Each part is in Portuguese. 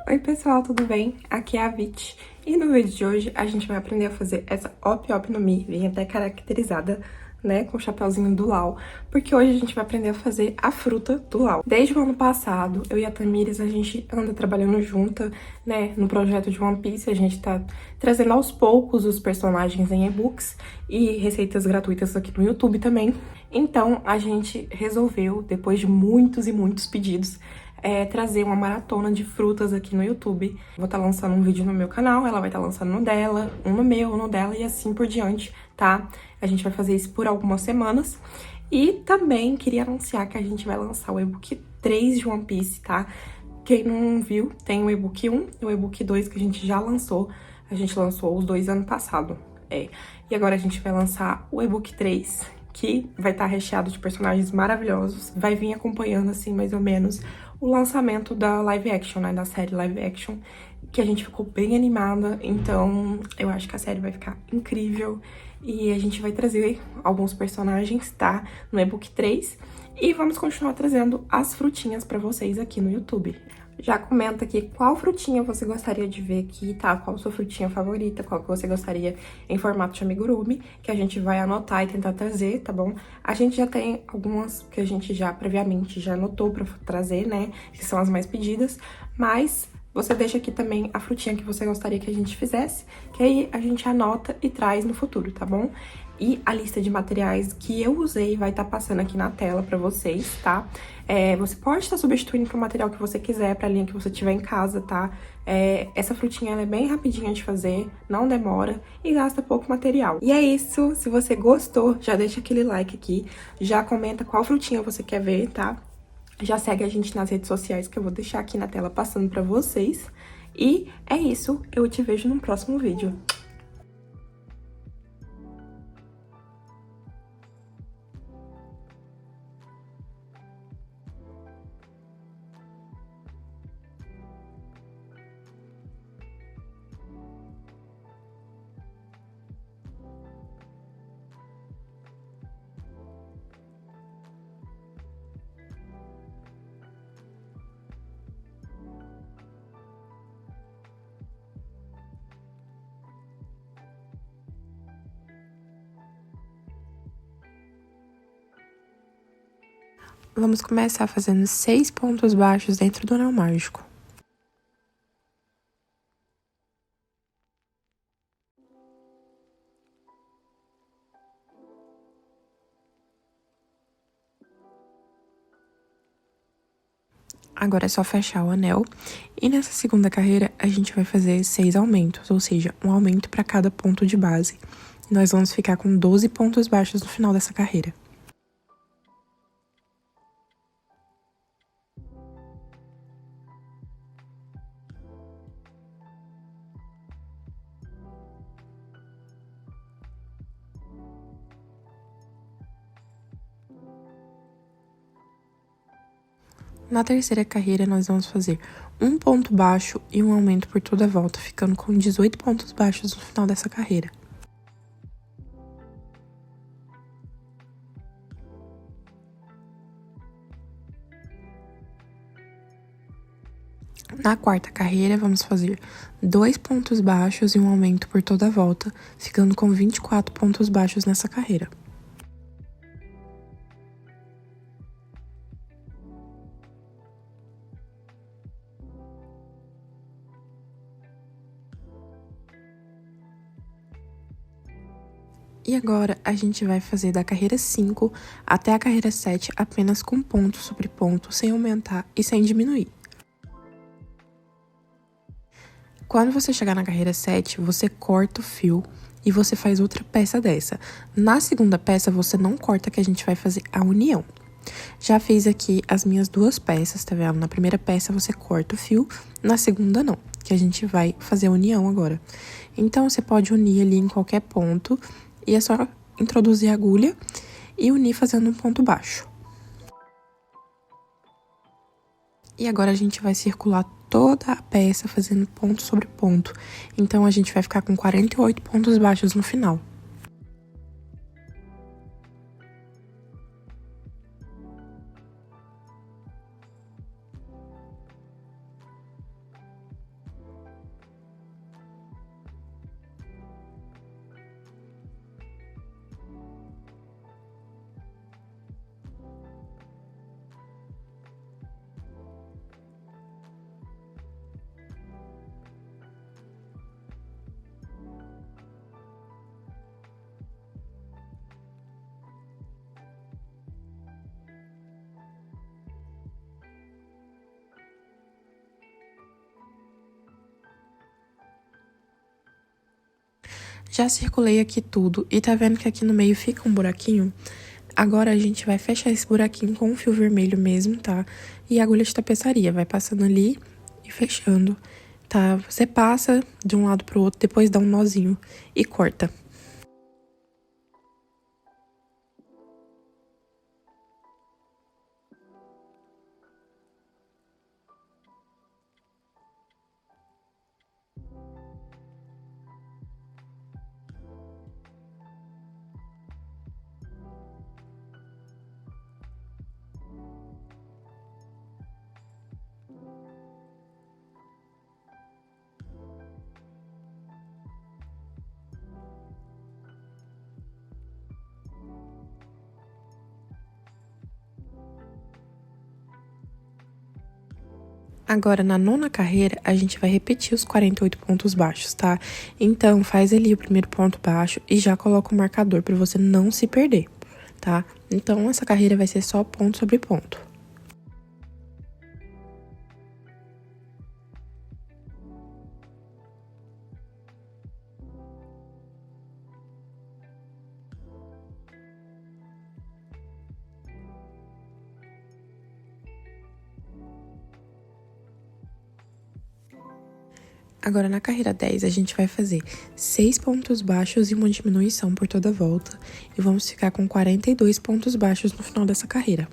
Oi pessoal, tudo bem? Aqui é a Vit e no vídeo de hoje a gente vai aprender a fazer essa Op Op no Mi, vem até caracterizada, né, com o chapeuzinho do Lau, porque hoje a gente vai aprender a fazer a fruta do Lau. Desde o ano passado, eu e a Tamires, a gente anda trabalhando junta, né, no projeto de One Piece, a gente tá trazendo aos poucos os personagens em e-books e receitas gratuitas aqui no YouTube também. Então, a gente resolveu, depois de muitos e muitos pedidos, trazer uma maratona de frutas aqui no YouTube. Vou estar lançando um vídeo no meu canal, ela vai estar lançando no dela, um no meu, um no dela e assim por diante, tá? A gente vai fazer isso por algumas semanas. E também queria anunciar que a gente vai lançar o e-book 3 de One Piece, tá? Quem não viu, tem o e-book 1 e o e-book 2 que a gente já lançou. A gente lançou os dois ano passado. E agora a gente vai lançar o e-book 3, que vai estar recheado de personagens maravilhosos. Vai vir acompanhando, assim, mais ou menos, o lançamento da live action, né? Da série live action, que a gente ficou bem animada. Então, eu acho que a série vai ficar incrível. E a gente vai trazer alguns personagens, tá? No e-book 3. E vamos continuar trazendo as frutinhas pra vocês aqui no YouTube. Já comenta aqui qual frutinha você gostaria de ver aqui, tá? Qual a sua frutinha favorita, qual que você gostaria em formato de amigurumi, que a gente vai anotar e tentar trazer, tá bom? A gente já tem algumas que a gente já previamente já anotou pra trazer, né? Que são as mais pedidas, mas você deixa aqui também a frutinha que você gostaria que a gente fizesse, que aí a gente anota e traz no futuro, tá bom? E a lista de materiais que eu usei vai estar passando aqui na tela pra vocês, tá? Você pode estar substituindo pro material que você quiser, pra linha que você tiver em casa, tá? Essa frutinha, ela é bem rapidinha de fazer, não demora e gasta pouco material. E é isso, se você gostou, já deixa aquele like aqui, já comenta qual frutinha você quer ver, tá? Já segue a gente nas redes sociais, que eu vou deixar aqui na tela passando pra vocês. E é isso, eu te vejo no próximo vídeo. Vamos começar fazendo 6 pontos baixos dentro do anel mágico. Agora é só fechar o anel. E nessa segunda carreira, a gente vai fazer 6 aumentos, ou seja, um aumento para cada ponto de base. Nós vamos ficar com 12 pontos baixos no final dessa carreira. Na terceira carreira, nós vamos fazer um ponto baixo e um aumento por toda a volta, ficando com 18 pontos baixos no final dessa carreira. Na quarta carreira, vamos fazer 2 pontos baixos e um aumento por toda a volta, ficando com 24 pontos baixos nessa carreira. E agora, a gente vai fazer da carreira 5 até a carreira 7 apenas com ponto sobre ponto, sem aumentar e sem diminuir. Quando você chegar na carreira 7, você corta o fio e você faz outra peça dessa. Na segunda peça, você não corta, que a gente vai fazer a união. Já fiz aqui as minhas duas peças, tá vendo? Na primeira peça, você corta o fio, na segunda, não, que a gente vai fazer a união agora. Então, você pode unir ali em qualquer ponto e é só introduzir a agulha e unir fazendo um ponto baixo. E agora a gente vai circular toda a peça fazendo ponto sobre ponto. Então, a gente vai ficar com 48 pontos baixos no final. Já circulei aqui tudo e tá vendo que aqui no meio fica um buraquinho? Agora a gente vai fechar esse buraquinho com um fio vermelho mesmo, tá? E agulha de tapeçaria, vai passando ali e fechando, tá? Você passa de um lado pro outro, depois dá um nozinho e corta. Agora, na nona carreira, a gente vai repetir os 48 pontos baixos, tá? Então, faz ali o primeiro ponto baixo e já coloca o marcador pra você não se perder, tá? Então, essa carreira vai ser só ponto sobre ponto. Agora, na carreira 10, a gente vai fazer 6 pontos baixos e uma diminuição por toda a volta. E vamos ficar com 42 pontos baixos no final dessa carreira.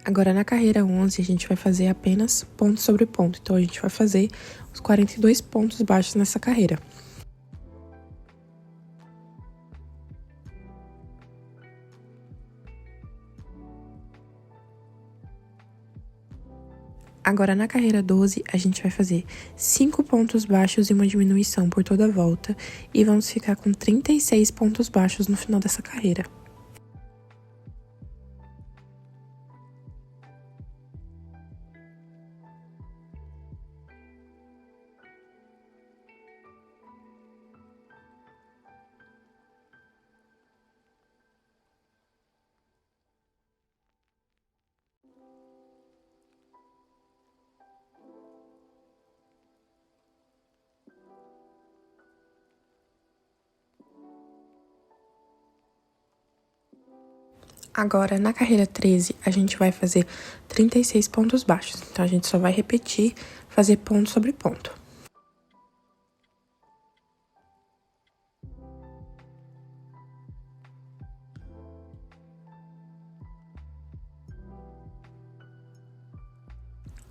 Agora, na carreira 11, a gente vai fazer apenas ponto sobre ponto. Então, a gente vai fazer os 42 pontos baixos nessa carreira. Agora, na carreira 12, a gente vai fazer 5 pontos baixos e uma diminuição por toda a volta. E vamos ficar com 36 pontos baixos no final dessa carreira. Agora, na carreira 13, a gente vai fazer 36 pontos baixos. Então, a gente só vai repetir, fazer ponto sobre ponto.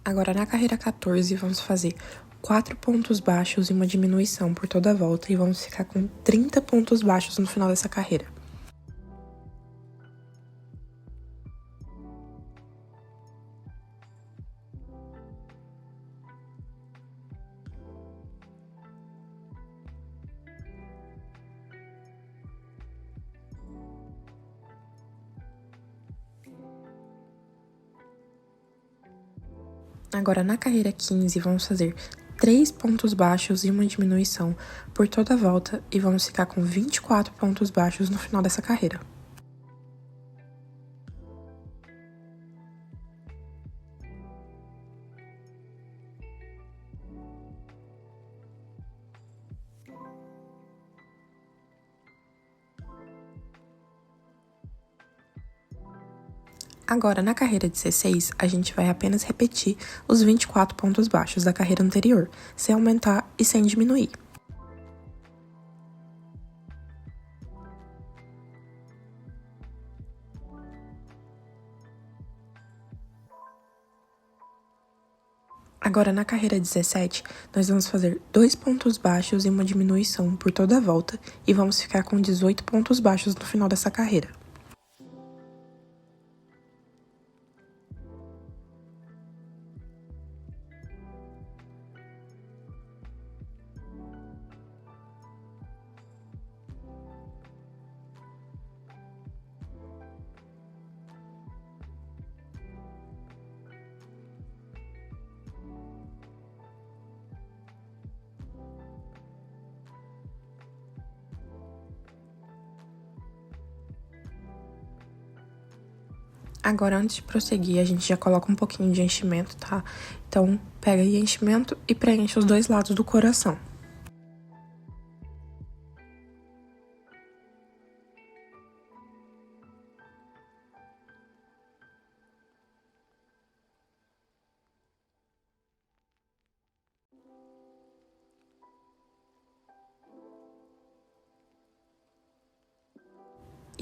Agora, na carreira 14, vamos fazer 4 pontos baixos e uma diminuição por toda a volta. E vamos ficar com 30 pontos baixos no final dessa carreira. Agora, na carreira 15, vamos fazer 3 pontos baixos e uma diminuição por toda a volta e vamos ficar com 24 pontos baixos no final dessa carreira. Agora, na carreira 16, a gente vai apenas repetir os 24 pontos baixos da carreira anterior, sem aumentar e sem diminuir. Agora, na carreira 17, nós vamos fazer 2 pontos baixos e uma diminuição por toda a volta e vamos ficar com 18 pontos baixos no final dessa carreira. Agora, antes de prosseguir, a gente já coloca um pouquinho de enchimento, tá? Então, pega aí enchimento e preenche os dois lados do coração.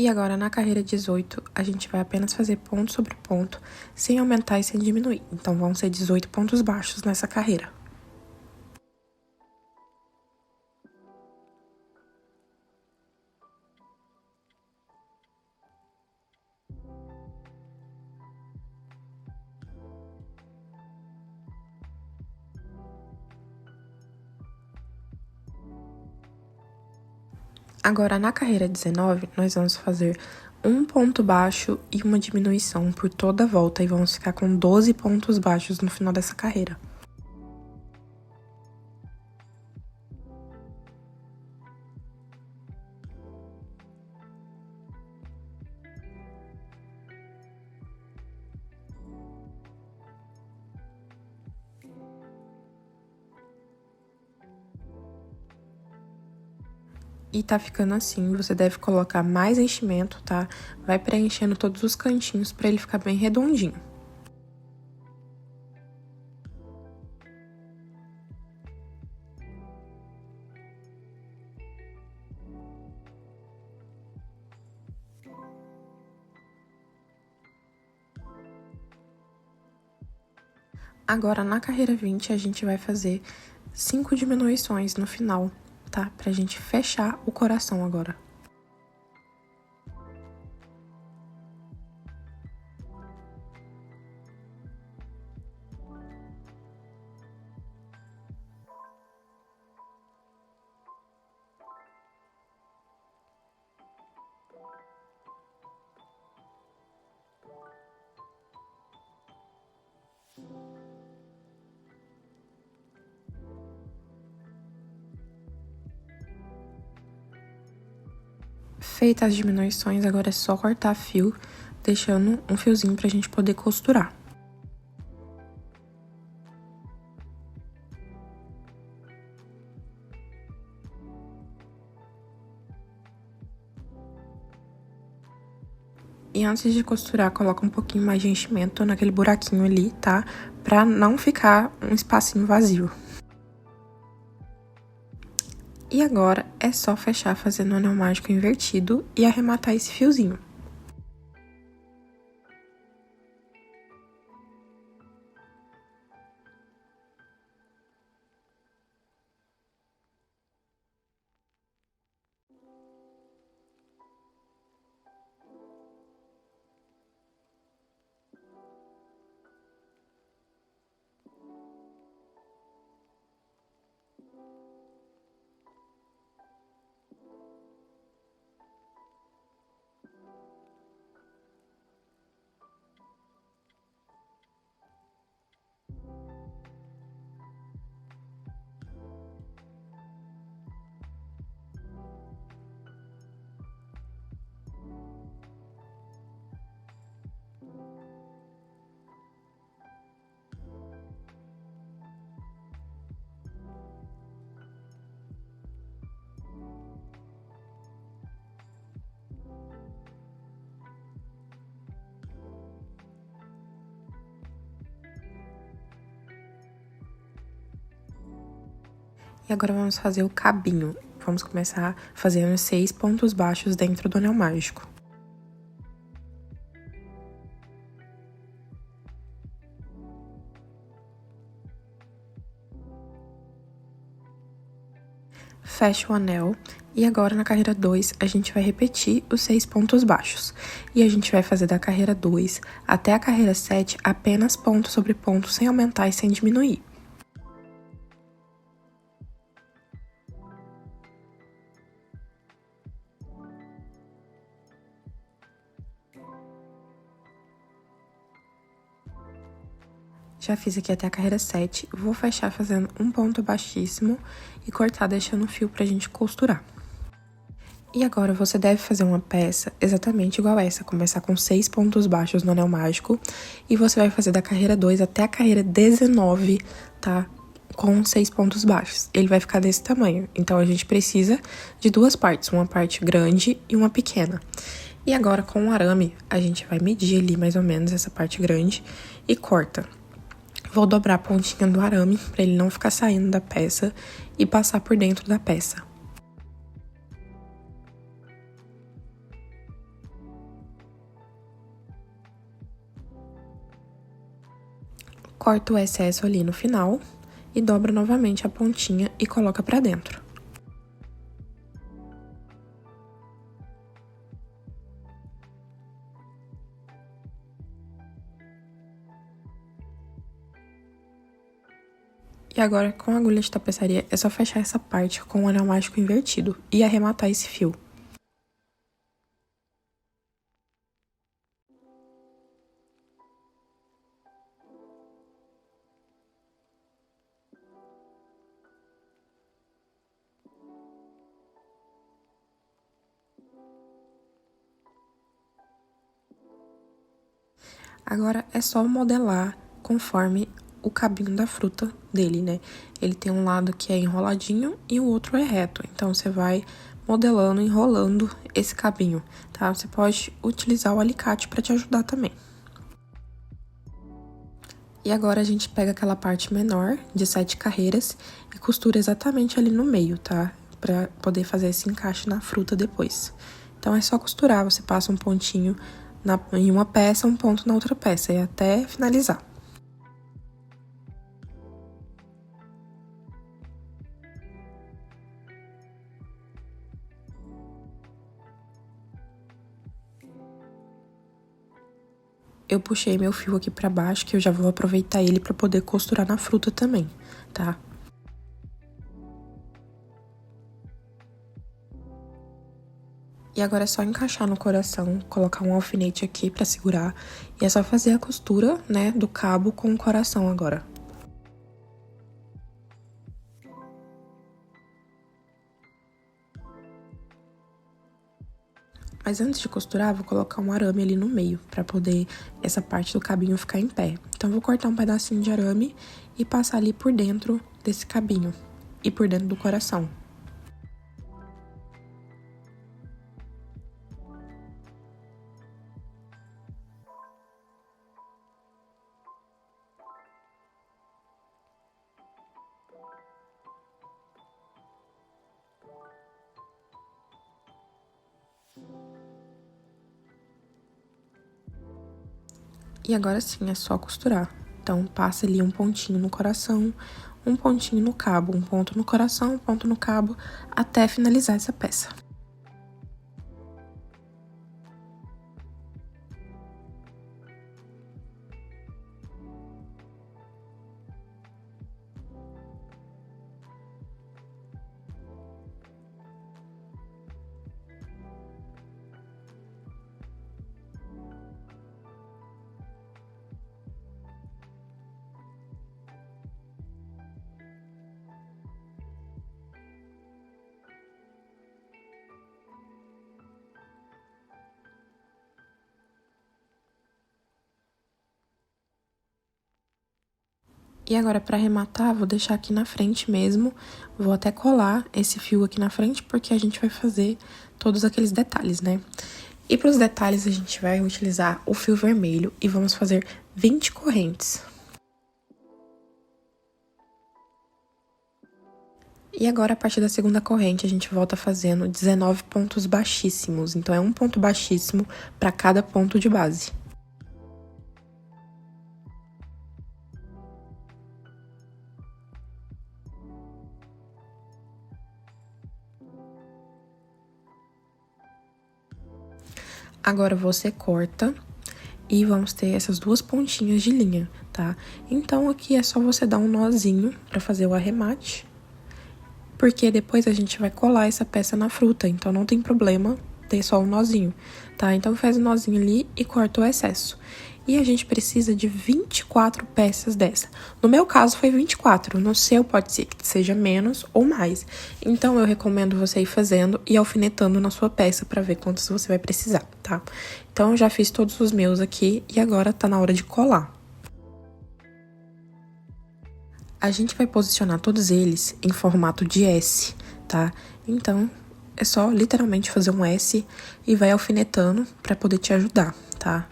E agora, na carreira 18, a gente vai apenas fazer ponto sobre ponto, sem aumentar e sem diminuir. Então, vão ser 18 pontos baixos nessa carreira. Agora, na carreira 19, nós vamos fazer um ponto baixo e uma diminuição por toda a volta, e vamos ficar com 12 pontos baixos no final dessa carreira. E tá ficando assim, você deve colocar mais enchimento, tá? Vai preenchendo todos os cantinhos pra ele ficar bem redondinho. Agora, na carreira 20, a gente vai fazer 5 diminuições no final, tá? Pra gente fechar o coração agora. Feitas as diminuições, agora é só cortar fio, deixando um fiozinho pra gente poder costurar. E antes de costurar, coloca um pouquinho mais de enchimento naquele buraquinho ali, tá? Pra não ficar um espacinho vazio. E agora é só fechar fazendo o anel mágico invertido e arrematar esse fiozinho. E agora vamos fazer o cabinho. Vamos começar fazendo 6 pontos baixos dentro do anel mágico. Fecha o anel. E agora, na carreira 2, a gente vai repetir os 6 pontos baixos. E a gente vai fazer da carreira 2 até a carreira 7 apenas ponto sobre ponto, sem aumentar e sem diminuir. Já fiz aqui até a carreira 7, vou fechar fazendo um ponto baixíssimo e cortar deixando o fio pra gente costurar. E agora você deve fazer uma peça exatamente igual essa, começar com 6 pontos baixos no anel mágico e você vai fazer da carreira 2 até a carreira 19, tá? Com 6 pontos baixos. Ele vai ficar desse tamanho, então a gente precisa de duas partes, uma parte grande e uma pequena. E agora com o arame, a gente vai medir ali mais ou menos essa parte grande e corta. Vou dobrar a pontinha do arame para ele não ficar saindo da peça e passar por dentro da peça. Corta o excesso ali no final e dobra novamente a pontinha e coloca pra dentro. E agora, com a agulha de tapeçaria, é só fechar essa parte com o anel mágico invertido e arrematar esse fio. Agora é só modelar conforme o cabinho da fruta dele, né? Ele tem um lado que é enroladinho e o outro é reto. Então, você vai modelando, enrolando esse cabinho, tá? Você pode utilizar o alicate para te ajudar também. E agora a gente pega aquela parte menor de 7 carreiras e costura exatamente ali no meio, tá? Pra poder fazer esse encaixe na fruta depois. Então, é só costurar, você passa um pontinho em uma peça, um ponto na outra peça, e até finalizar. Eu puxei meu fio aqui pra baixo, que eu já vou aproveitar ele pra poder costurar na fruta também, tá? E agora é só encaixar no coração, colocar um alfinete aqui pra segurar. E é só fazer a costura, né, do cabo com o coração agora. Mas antes de costurar, vou colocar um arame ali no meio, pra poder essa parte do cabinho ficar em pé. Então, vou cortar um pedacinho de arame e passar ali por dentro desse cabinho e por dentro do coração. E agora sim, é só costurar. Então, passa ali um pontinho no coração, um pontinho no cabo, um ponto no coração, um ponto no cabo, até finalizar essa peça. E agora, pra arrematar, vou deixar aqui na frente mesmo. Vou até colar esse fio aqui na frente, porque a gente vai fazer todos aqueles detalhes, né? E pros detalhes, a gente vai utilizar o fio vermelho e vamos fazer 20 correntes. E agora, a partir da segunda corrente, a gente volta fazendo 19 pontos baixíssimos. Então, é um ponto baixíssimo para cada ponto de base. Agora, você corta e vamos ter essas duas pontinhas de linha, tá? Então, aqui é só você dar um nozinho para fazer o arremate, porque depois a gente vai colar essa peça na fruta, então não tem problema ter só um nozinho, tá? Então, faz o nozinho ali e corta o excesso. E a gente precisa de 24 peças dessa. No meu caso foi 24, no seu pode ser que seja menos ou mais. Então eu recomendo você ir fazendo e alfinetando na sua peça para ver quantos você vai precisar, tá? Então eu já fiz todos os meus aqui e agora tá na hora de colar. A gente vai posicionar todos eles em formato de S, tá? Então, é só literalmente fazer um S e vai alfinetando para poder te ajudar, tá?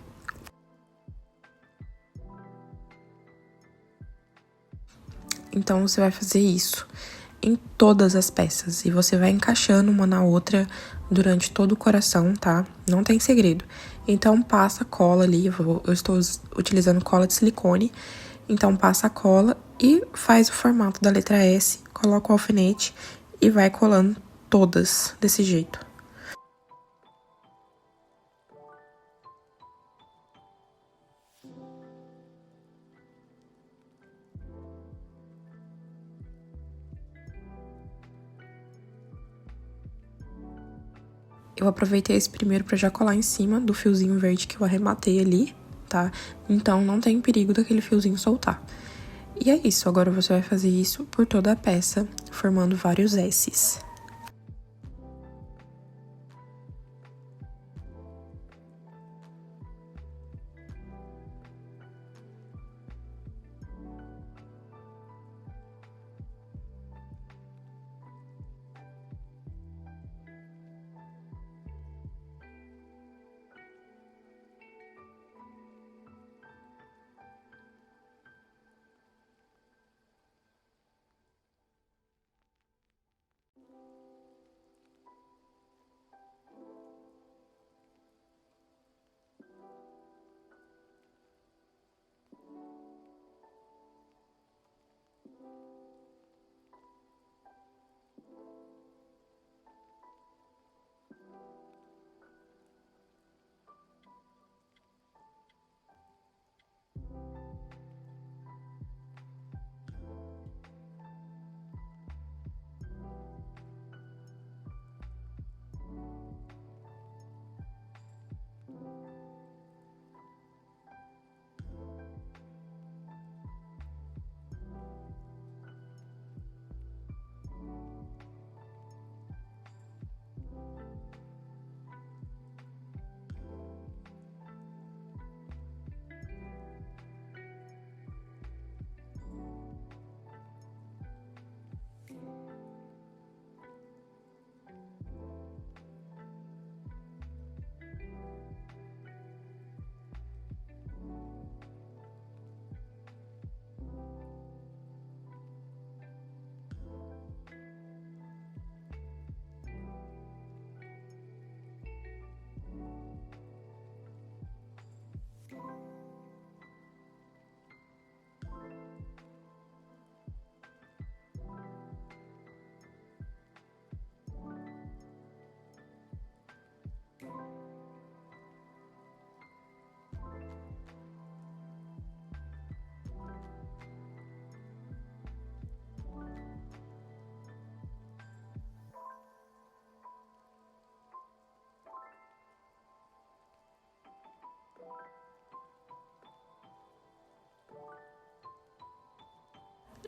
Então, você vai fazer isso em todas as peças e você vai encaixando uma na outra durante todo o coração, tá? Não tem segredo. Então, passa a cola ali, eu estou utilizando cola de silicone. Então, passa a cola e faz o formato da letra S, coloca o alfinete e vai colando todas desse jeito. Eu aproveitei esse primeiro pra já colar em cima do fiozinho verde que eu arrematei ali, tá? Então, não tem perigo daquele fiozinho soltar. E é isso, agora você vai fazer isso por toda a peça, formando vários S's.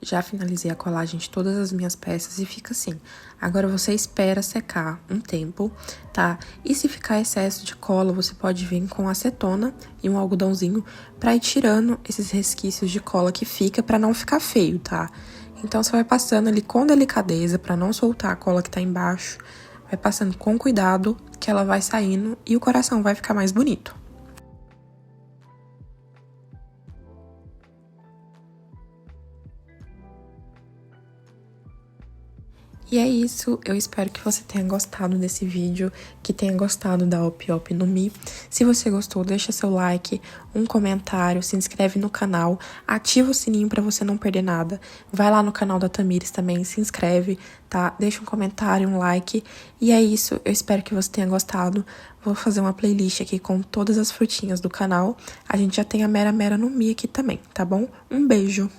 Já finalizei a colagem de todas as minhas peças e fica assim. Agora você espera secar um tempo, tá? E se ficar excesso de cola, você pode vir com acetona e um algodãozinho pra ir tirando esses resquícios de cola que fica pra não ficar feio, tá? Então você vai passando ali com delicadeza pra não soltar a cola que tá embaixo. Vai passando com cuidado que ela vai saindo e o coração vai ficar mais bonito. E é isso, eu espero que você tenha gostado desse vídeo, que tenha gostado da Op Op no Mi. Se você gostou, deixa seu like, um comentário, se inscreve no canal, ativa o sininho pra você não perder nada. Vai lá no canal da Tamires também, se inscreve, tá? Deixa um comentário, um like. E é isso, eu espero que você tenha gostado. Vou fazer uma playlist aqui com todas as frutinhas do canal. A gente já tem a Mera Mera no Mi aqui também, tá bom? Um beijo!